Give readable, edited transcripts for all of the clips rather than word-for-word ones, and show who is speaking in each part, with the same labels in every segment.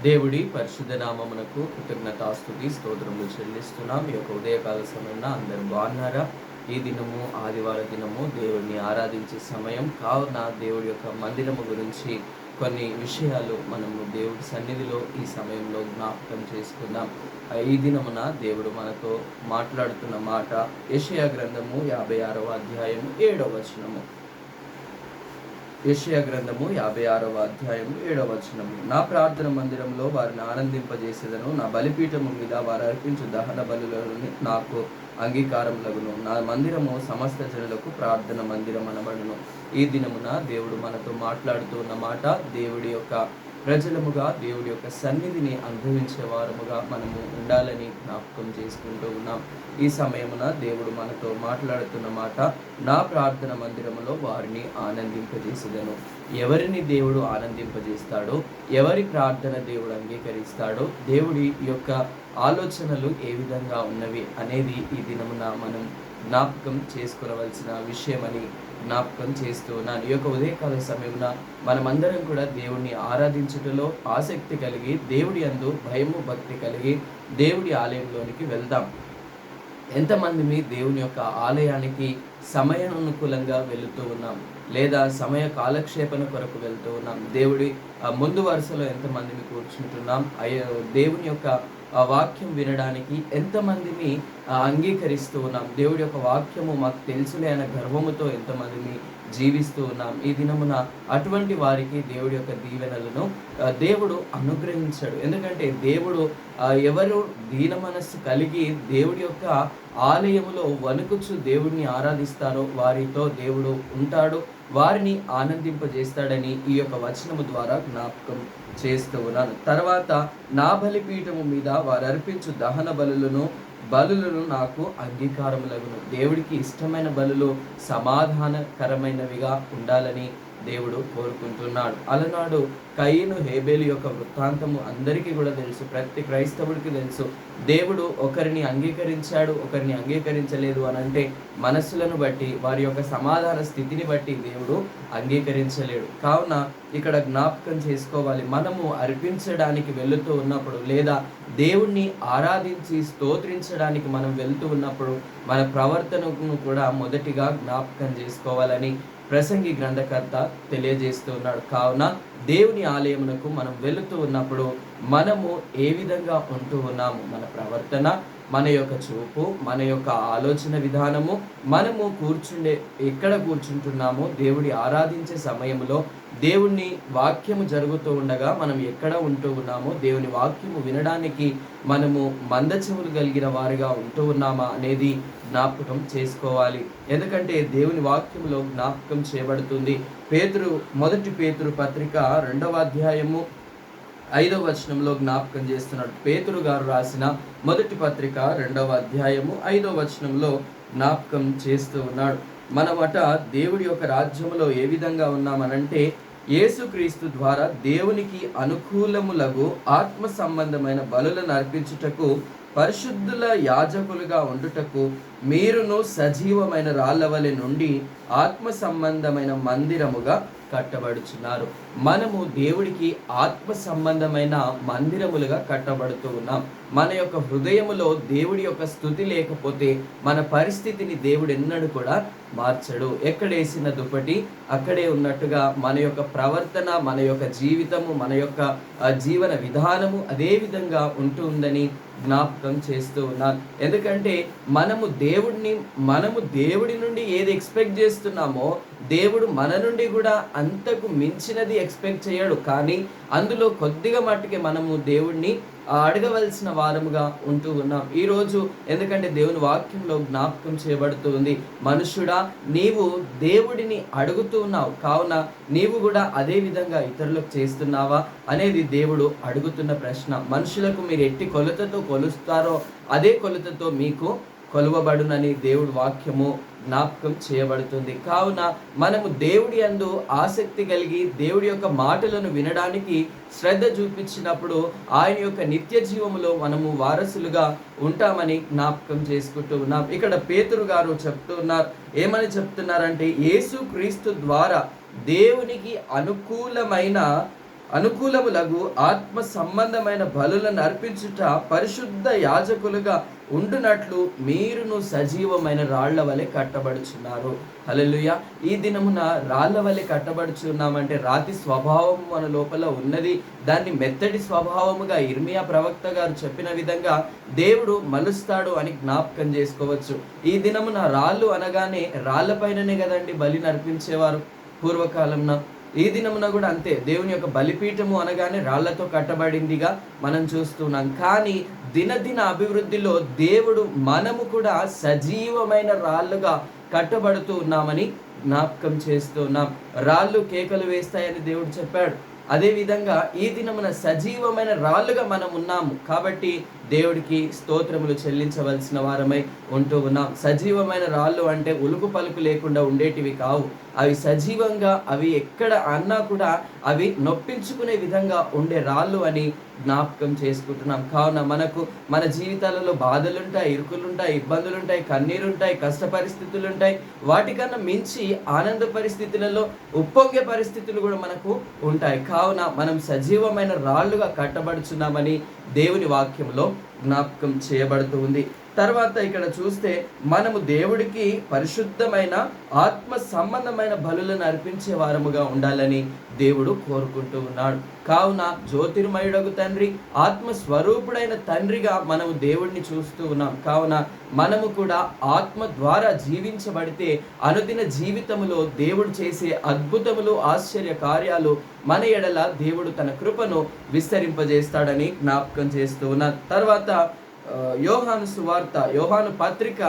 Speaker 1: దేవుడి పరిశుద్ధ నామమునకు కృతజ్ఞతాస్తుతి స్తోత్రములు చెల్లిస్తున్నాం. ఈ యొక్క ఉదయకాల సమయంలో అందరూ బాగున్నారా? ఈ దినము ఆదివార దినము దేవుడిని ఆరాధించే సమయం కావున దేవుడి యొక్క మందిరము గురించి కొన్ని విషయాలు మనము దేవుడి సన్నిధిలో ఈ సమయంలో జ్ఞాపకం చేసుకుందాం. ఈ దినమున దేవుడు మనతో మాట్లాడుతున్న మాట యెషయా గ్రంథము 56వ అధ్యాయము 7వ వచనము. యెషయా గ్రంథము 56వ అధ్యాయము 7వ వచనము. నా ప్రార్థన మందిరంలో వారిని ఆనందింపజేసేదను, నా బలిపీఠము మీద వారు అర్పించు దహన బలులను నాకు అంగీకారములగును. నా మందిరము సమస్త జనులకు ప్రార్థన మందిరం అనబడును. ఈ దినమున దేవుడు మనతో మాట్లాడుతూ ఉన్న మాట, దేవుడి యొక్క ప్రజలముగా దేవుడి యొక్క సన్నిధిని అనుభవించే వారముగా మనము ఉండాలని జ్ఞాపకం చేసుకుంటూ ఉన్నాం. ఈ సమయమున దేవుడు మనతో మాట్లాడుతున్న మాట, నా ప్రార్థన మందిరములో వారిని ఆనందింపజేసేదను. ఎవరిని దేవుడు ఆనందింపజేస్తాడో, ఎవరి ప్రార్థన దేవుడు అంగీకరిస్తాడో, దేవుడి యొక్క ఆలోచనలు ఏ విధంగా ఉన్నవి అనేది ఈ దినమున మనం జ్ఞాపకం చేసుకునవలసిన విషయమని జ్ఞాపకం చేస్తూ ఉన్నాను. ఈ యొక్క ఉదయకాల సమయమున మనమందరం కూడా దేవుణ్ణి ఆరాధించుటలో ఆసక్తి కలిగి, దేవుడి యందు భయము భక్తి కలిగి దేవుడి ఆలయంలోనికి వెళ్దాం. ఎంతమంది మీ దేవుని యొక్క ఆలయానికి సమయానుకూలంగా వెళుతూ ఉన్నాం, లేదా సమయ కాలక్షేపణ కొరకు వెళ్తూ ఉన్నాం? దేవుడి ముందు వరుసలో ఎంతమందిని కూర్చుంటున్నాం? దేవుని యొక్క వాక్యం వినడానికి ఎంతమందిని అంగీకరిస్తూ ఉన్నాం? దేవుడి యొక్క వాక్యము మాకు తెలుసులే అనే గర్వముతో ఎంతమందిని జీవిస్తూ ఉన్నాం? ఈ దినమున అటువంటి వారికి దేవుడి యొక్క దీవెనలను దేవుడు అనుగ్రహించాడు. ఎందుకంటే దేవుడు ఎవరు దీన మనస్సు కలిగి దేవుడి యొక్క ఆలయములో వణుకుచు దేవుడిని ఆరాధిస్తారో వారితో దేవుడు ఉంటాడు, వారిని ఆనందింపజేస్తాడని ఈ యొక్క వచనము ద్వారా జ్ఞాపకం చేస్తూ ఉన్నాను. తర్వాత, నా బలిపీఠము మీద వారు అర్పించు దహన బలులను నాకు అంగీకారములగును. దేవుడికి ఇష్టమైన బలులు సమాధానకరమైనవిగా ఉండాలని దేవుడు కోరుకుంటున్నాడు. అలనాడు కయీను హేబేలు యొక్క వృత్తాంతము అందరికీ కూడా తెలుసు, ప్రతి క్రైస్తవుడికి తెలుసు. దేవుడు ఒకరిని అంగీకరించాడు, ఒకరిని అంగీకరించలేదు అని అంటే మనస్సులను బట్టి, వారి యొక్క సమాధాన స్థితిని బట్టి దేవుడు అంగీకరించలేడు. కావున ఇక్కడ జ్ఞాపకం చేసుకోవాలి, మనము అర్పించడానికి వెళుతూ ఉన్నప్పుడు, లేదా దేవుణ్ణి ఆరాధించి స్తోత్రించడానికి మనం వెళ్తూ ఉన్నప్పుడు మన ప్రవర్తనను కూడా మొదటిగా జ్ఞాపకం చేసుకోవాలని ప్రసంగి గ్రంథకర్త తెలియజేస్తూ ఉన్నాడు. కావున దేవుని ఆలయమునకు మనం వెళుతూ ఉన్నప్పుడు మనము ఏ విధంగా ఉంటూ ఉన్నాము, మన ప్రవర్తన, మన యొక్క చూపు, మన యొక్క ఆలోచన విధానము, మనము ఎక్కడ కూర్చుంటున్నామో, దేవుడి ఆరాధించే సమయంలో దేవుని వాక్యము జరుగుతూ ఉండగా మనం ఎక్కడ ఉంటూ ఉన్నామో, దేవుని వాక్యము వినడానికి మనము మందచెవులు కలిగిన వారిగా ఉంటూ ఉన్నామా అనేది జ్ఞాపకం చేసుకోవాలి. ఎందుకంటే దేవుని వాక్యంలో జ్ఞాపకం చేయబడుతుంది. మొదటి పేతురు పత్రిక 2వ అధ్యాయము 5వ వచనంలో జ్ఞాపకం చేస్తున్నాడు. పేతురు గారు రాసిన మొదటి పత్రిక 2వ అధ్యాయము 5వ వచనంలో జ్ఞాపకం చేస్తూ ఉన్నాడు. మనమట దేవుడి యొక్క రాజ్యములో ఏ విధంగా ఉన్నామనంటే, యేసుక్రీస్తు ద్వారా దేవునికి అనుకూలములగు ఆత్మ సంబంధమైన బలులను అర్పించుటకు, పరిశుద్ధుల యాజకులుగా ఉండుటకు మీరును సజీవమైన రాళ్ళవలె నుండి ఆత్మ సంబంధమైన మందిరముగా కట్టబడుచున్నారు. మనము దేవుడికి ఆత్మ సంబంధమైన మందిరములుగా కట్టబడుతూ ఉన్నాం. మన యొక్క హృదయములో దేవుడి యొక్క స్తుతి లేకపోతే మన పరిస్థితిని దేవుడు ఎన్నడూ కూడా మార్చడు. ఎక్కడేసిన దుప్పటి అక్కడే ఉన్నట్టుగా మన యొక్క ప్రవర్తన, మన యొక్క జీవితము, మన యొక్క జీవన విధానము అదే విధంగా ఉంటుందని జ్ఞాపకం చేస్తూ ఉన్నాను. ఎందుకంటే మనము దేవుడి నుండి ఏది ఎక్స్పెక్ట్ చేస్తున్నామో, దేవుడు మన నుండి కూడా అంతకు మించినది ఎక్స్పెక్ట్ చేయడు. కానీ అందులో కొద్దిగా మట్టుకే మనము దేవుడిని అడగవలసిన వారముగా ఉంటూ ఉన్నాం ఈరోజు. ఎందుకంటే దేవుని వాక్యంలో జ్ఞాపకం చేయబడుతూ ఉంది, మనుషుడా నీవు దేవుడిని అడుగుతూ ఉన్నావు, కావున నీవు కూడా అదే విధంగా ఇతరులకు చేస్తున్నావా అనేది దేవుడు అడుగుతున్న ప్రశ్న. మనుషులకు మీరు ఎట్టి కొలతతో కొలుస్తారో అదే కొలతతో మీకు కొలువబడునని దేవుడి వాక్యము జ్ఞాపకం చేయబడుతుంది. కావున మనము దేవుడి యందు ఆసక్తి కలిగి దేవుడి యొక్క మాటలను వినడానికి శ్రద్ధ చూపించినప్పుడు ఆయన యొక్క నిత్య జీవములో మనము వారసులుగా ఉంటామని జ్ఞాపకం చేసుకుంటూ ఉన్నాం. ఇక్కడ పేతురు గారు ఏమని చెప్తున్నారంటే, యేసుక్రీస్తు ద్వారా దేవునికి అనుకూలమైన అనుకూలములగు ఆత్మ సంబంధమైన బలులను అర్పించుట పరిశుద్ధ యాజకులుగా ఉండునట్లు మీరును సజీవమైన రాళ్ల వలె కట్టబడుచున్నారు. హల్లెలూయా. ఈ దినమున రాళ్ల వలె కట్టబడుచున్నామంటే రాతి స్వభావం మన లోపల ఉన్నది. దాన్ని మెత్తటి స్వభావముగా ఇర్మియా ప్రవక్త గారు చెప్పిన విధంగా దేవుడు మలుస్తాడు అని జ్ఞాపకం చేసుకోవచ్చు. ఈ దినమున రాళ్ళు అనగానే రాళ్ల పైననే కదండి బలిని అర్పించేవారు పూర్వకాలంలో. ఈ దినమున కూడా అంతే. దేవుని యొక్క బలిపీఠము అనగానే రాళ్లతో కట్టబడిందిగా మనం చూస్తున్నాం. కానీ దినదిన అభివృద్ధిలో దేవుడు మనము కూడా సజీవమైన రాళ్ళుగా కట్టబడుతూ ఉన్నామని జ్ఞాపకం చేస్తున్నాం. రాళ్ళు కేకలు వేస్తాయని దేవుడు చెప్పాడు. అదేవిధంగా ఈ దినమున సజీవమైన రాళ్ళుగా మనం ఉన్నాము కాబట్టి దేవుడికి స్తోత్రములు చెల్లించవలసిన వారమై ఉంటూ ఉన్నాం. సజీవమైన రాళ్ళు అంటే ఉలుకు పలుకు లేకుండా ఉండేటివి కావు. అవి సజీవంగా, అవి ఎక్కడ అన్నా కూడా అవి నొప్పించుకునే విధంగా ఉండే రాళ్ళు అని జ్ఞాపకం చేసుకుంటున్నాం. కావున మనకు మన జీవితాలలో బాధలుంటాయి, ఇరుకులుంటాయి, ఇబ్బందులుంటాయి, కన్నీరుంటాయి, కష్ట పరిస్థితులుంటాయి. వాటికన్నా మించి ఆనంద పరిస్థితులలో ఉప్పొంగే పరిస్థితులు కూడా మనకు ఉంటాయి. కావున మనం సజీవమైన రాళ్ళుగా కట్టబడుచున్నామని దేవుని వాక్యంలో జ్ఞాపకం చేయబడుతూ ఉంది. తర్వాత ఇక్కడ చూస్తే మనము దేవుడికి పరిశుద్ధమైన ఆత్మ సంబంధమైన బలులను అర్పించే వారముగా ఉండాలని దేవుడు కోరుకుంటూ ఉన్నాడు. కావున జ్యోతిర్మయుడగు తండ్రి, ఆత్మ స్వరూపుడైన తండ్రిగా మనము దేవుడిని చూస్తూ ఉన్నాం. కావున మనము కూడా ఆత్మ ద్వారా జీవించబడితే అనుదిన జీవితములో దేవుడు చేసే అద్భుతములు, ఆశ్చర్య కార్యాలు మన ఎడల దేవుడు తన కృపను విస్తరింపజేస్తాడని జ్ఞాపకం చేస్తూ ఉన్నాం. తర్వాత యోహాను సువార్త, యోహాను పత్రిక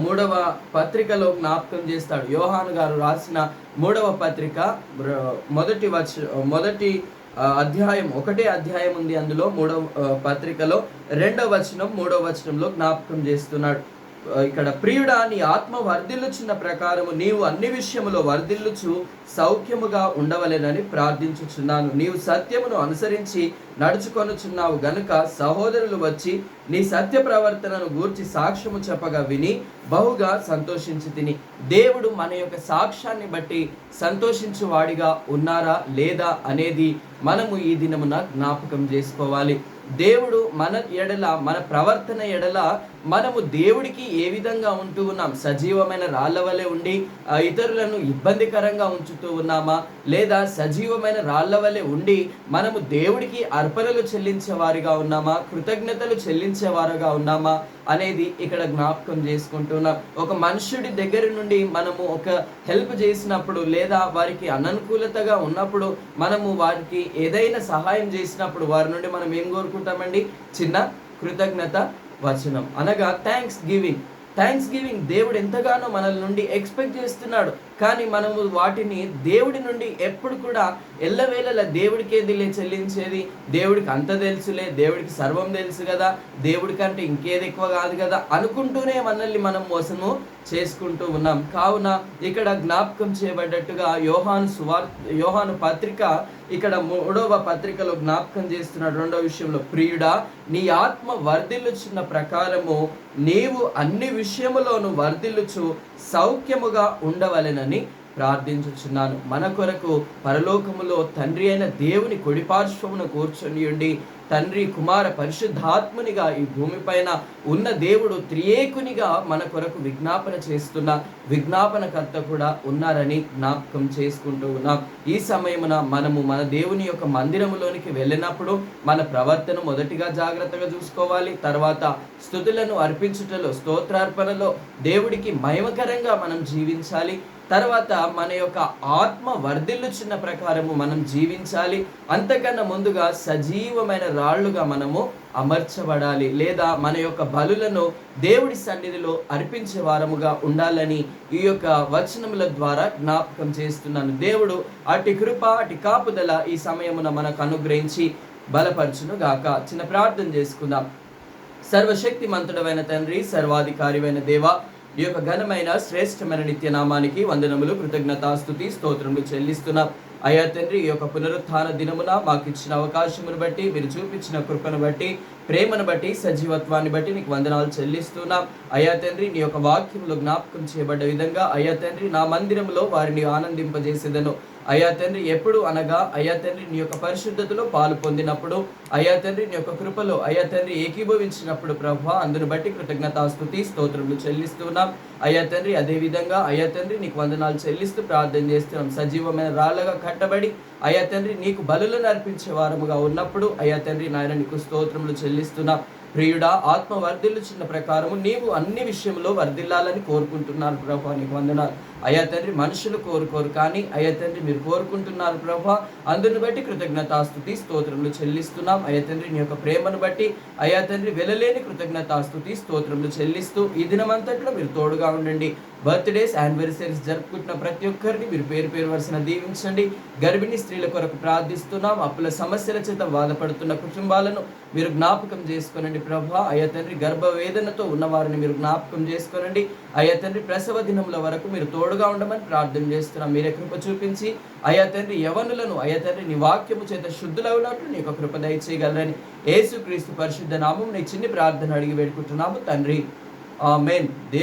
Speaker 1: మూడవ పత్రికలో జ్ఞాపకం చేస్తాడు. యోహాను గారు రాసిన 3వ పత్రిక మొదటి అధ్యాయం, ఒకటే అధ్యాయం ఉంది అందులో. 3వ పత్రికలో 2వ వచనం 3వ వచనంలో జ్ఞాపకం చేస్తున్నాడు. ఇక్కడ ప్రియుడా, నీ ఆత్మ వర్ధిల్లుచున్న ప్రకారము నీవు అన్ని విషయములో వర్ధిల్లుచు సౌఖ్యముగా ఉండవలెనని ప్రార్థించుచున్నాను. నీవు సత్యమును అనుసరించి నడుచుకొనుచున్నావు గనుక సహోదరులు వచ్చి నీ సత్య ప్రవర్తనను గూర్చి సాక్ష్యము చెప్పగా విని బహుగా సంతోషించి తిని. దేవుడు మన యొక్క సాక్ష్యాన్ని బట్టి సంతోషించువాడిగా ఉన్నారా లేదా అనేది మనము ఈ దినమున జ్ఞాపకం చేసుకోవాలి. దేవుడు మన ఎడల, మన ప్రవర్తన ఎడల మనము దేవుడికి ఏ విధంగా ఉంటూ ఉన్నాం? సజీవమైన రాళ్ళ వలె ఉండి ఇతరులను ఇబ్బందికరంగా ఉంచుతూ ఉన్నామా, లేదా సజీవమైన రాళ్ళ వలె ఉండి మనము దేవుడికి అర్పణలు చెల్లించే వారిగా ఉన్నామా, కృతజ్ఞతలు చెల్లించే వారుగా ఉన్నామా అనేది ఇక్కడ జ్ఞాపకం చేసుకుంటున్నాం. ఒక మనుషుడి దగ్గర నుండి మనము ఒక హెల్ప్ చేసినప్పుడు, లేదా వారికి అననుకూలతగా ఉన్నప్పుడు, మనము వారికి ఏదైనా సహాయం చేసినప్పుడు వారి నుండి మనం ఏం కోరుకుంటామండి? చిన్న కృతజ్ఞత వచనం, అనగా థ్యాంక్స్ గివింగ్. దేవుడు ఎంతగానో మనల నుండి ఎక్స్పెక్ట్ చేస్తున్నాడు. కానీ మనము వాటిని దేవుడి నుండి ఎప్పుడు కూడా ఎల్లవేళలా దేవుడికేదిలే చెల్లించేది, దేవుడికి అంత తెలుసులే, దేవుడికి సర్వం తెలుసు కదా, దేవుడికంటే ఇంకేది ఎక్కువ కాదు కదా అనుకుంటూనే మనల్ని మనం మోసము చేసుకుంటూ ఉన్నాం. కావున ఇక్కడ జ్ఞాపకం చేయబడ్డట్టుగా యోహాను పత్రిక ఇక్కడ 3వ పత్రికలో జ్ఞాపకం చేస్తున్నాడు. 2వ విషయంలో, ప్రియుడా, నీ ఆత్మ వర్ధిల్లుచున్న ప్రకారము నీవు అన్ని విషయములోను వర్ధిల్లుచు సౌఖ్యముగా ఉండవలెనని ప్రార్థించుచున్నాను. మన కొరకు పరలోకములో తండ్రి అయిన దేవుని కుడిపార్శ్వమున కూర్చొని ఉండి తండ్రి, కుమార, పరిశుద్ధాత్మునిగా ఈ భూమిపైన ఉన్న దేవుడు త్రియేకునిగా మన కొరకు విజ్ఞాపన చేస్తున్న విజ్ఞాపనకర్త కూడా ఉన్నారని జ్ఞాపకం చేసుకుంటూ ఉన్నాం. ఈ సమయమున మనము మన దేవుని యొక్క మందిరములోనికి వెళ్ళినప్పుడు మన ప్రవర్తన మొదటిగా జాగ్రత్తగా చూసుకోవాలి. తర్వాత స్తుతులను అర్పించుటలో, స్తోత్రార్పణలో దేవుడికి మహిమకరంగా మనం జీవించాలి. తర్వాత మన యొక్క ఆత్మ వర్ధిల్లుచున్న ప్రకారము మనం జీవించాలి. అంతకన్నా ముందుగా సజీవమైన రాళ్లుగా మనము అమర్చబడాలి, లేదా మన యొక్క బలులను దేవుడి సన్నిధిలో అర్పించే వారముగా ఉండాలని ఈ యొక్క వచనముల ద్వారా జ్ఞాపకం చేస్తున్నాను. దేవుడు అటు కృప, అటు కాపుదల ఈ సమయమున మనకు అనుగ్రహించి బలపరచును గాక. చిన్న ప్రార్థన చేసుకుందాం. సర్వశక్తి మంతుడమైన తండ్రి, సర్వాధికారివైన దేవ, ఈ యొక్క ఘనమైన శ్రేష్టమైన నిత్యనామానికి వందనములు, కృతజ్ఞతాస్తుతి, స్తోత్రములు చెల్లిస్తున్నాం. అయ్యా తండ్రి, ఈ యొక్క పునరుత్థాన దినమున మాకు ఇచ్చిన అవకాశమును బట్టి, మీరు చూపించిన కృపను బట్టి, ప్రేమను బట్టి, సజీవత్వాన్ని బట్టి నీకు వందనాలు చెల్లిస్తున్నాం. అయ్యా తండ్రి, నీ యొక్క వాక్యములో జ్ఞాపకం చేయబడ్డ విధంగా అయ్యా తండ్రి, నా మందిరంలో వారిని ఆనందింపజేసేదను, అయ్యా తండ్రి ఎప్పుడు అనగా అయ్యా తండ్రి నీ యొక్క పరిశుద్ధతలో పాలు పొందినప్పుడు, అయ్యా తండ్రి నీ యొక్క కృపలో అయ్యా తండ్రి ఏకీభవించినప్పుడు ప్రభా, అందును బట్టి కృతజ్ఞతాస్తుతి స్తోత్రములు చెల్లిస్తున్నాం. అయ్యా తండ్రి అదే విధంగా అయ్యా తండ్రి నీకు వందనాలు చెల్లిస్తూ ప్రార్థన చేస్తున్నాం. సజీవమైన రాళ్ళగా కట్టబడి అయ్యా తండ్రి నీకు బలులను అర్పించే వారముగా ఉన్నప్పుడు అయ్యా తండ్రి నాయన నీకు స్తోత్రములు చెల్లిస్తున్నాం. ప్రియుడా, ఆత్మ వర్ధిల్లుచున్న ప్రకారము నీవు అన్ని విషయంలో వర్ధిల్లాలని కోరుకుంటున్నారు ప్రభా, నీకు వందనాలు. అయ్యా తండ్రి మనుషులు కోరుకోరు, కానీ అయ్యా తండ్రి మీరు కోరుకుంటున్నారు ప్రభా. అందుని బట్టి కృతజ్ఞతాస్తుతి స్తోత్రములు చెల్లిస్తున్నాం. అయ్యా తండ్రి నీ యొక్క ప్రేమను బట్టి అయ్యా తండ్రి వెలలేని కృతజ్ఞతాస్తుతి స్తోత్రములు చెల్లిస్తూ ఈ దినమంతట్లో మీరు తోడుగా ఉండండి. బర్త్డేస్, యానివర్సరీస్ జరుపుకుంటున్న ప్రతి ఒక్కరిని మీరు పేరు పేరు వరుసన దీవించండి. గర్భిణీ స్త్రీల కొరకు ప్రార్థిస్తున్నాం. అప్పుల సమస్యల చేత బాధపడుతున్న కుటుంబాలను మీరు జ్ఞాపకం చేసుకోనండి ప్రభా. అయ్యా తండ్రి గర్భవేదనతో ఉన్నవారిని మీరు జ్ఞాపకం చేసుకోనండి. అయ్యా తండ్రి ప్రసవ దినముల వరకు మీరు తోడుగా ఉండమని ప్రార్థన చేస్తున్నాం. మీరే కృప చూపించి అయ్యా తండ్రి యవనులను అయ్యా తండ్రి నీ వాక్యము చేత శుద్ధులవునట్లు నీ యొక్క కృప దయచేయగలరని యేసుక్రీస్తు పరిశుద్ధ నామం నీ చిన్ని ప్రార్థన అడిగి వేడుకుంటున్నాము తండ్రి, ఆమేన్.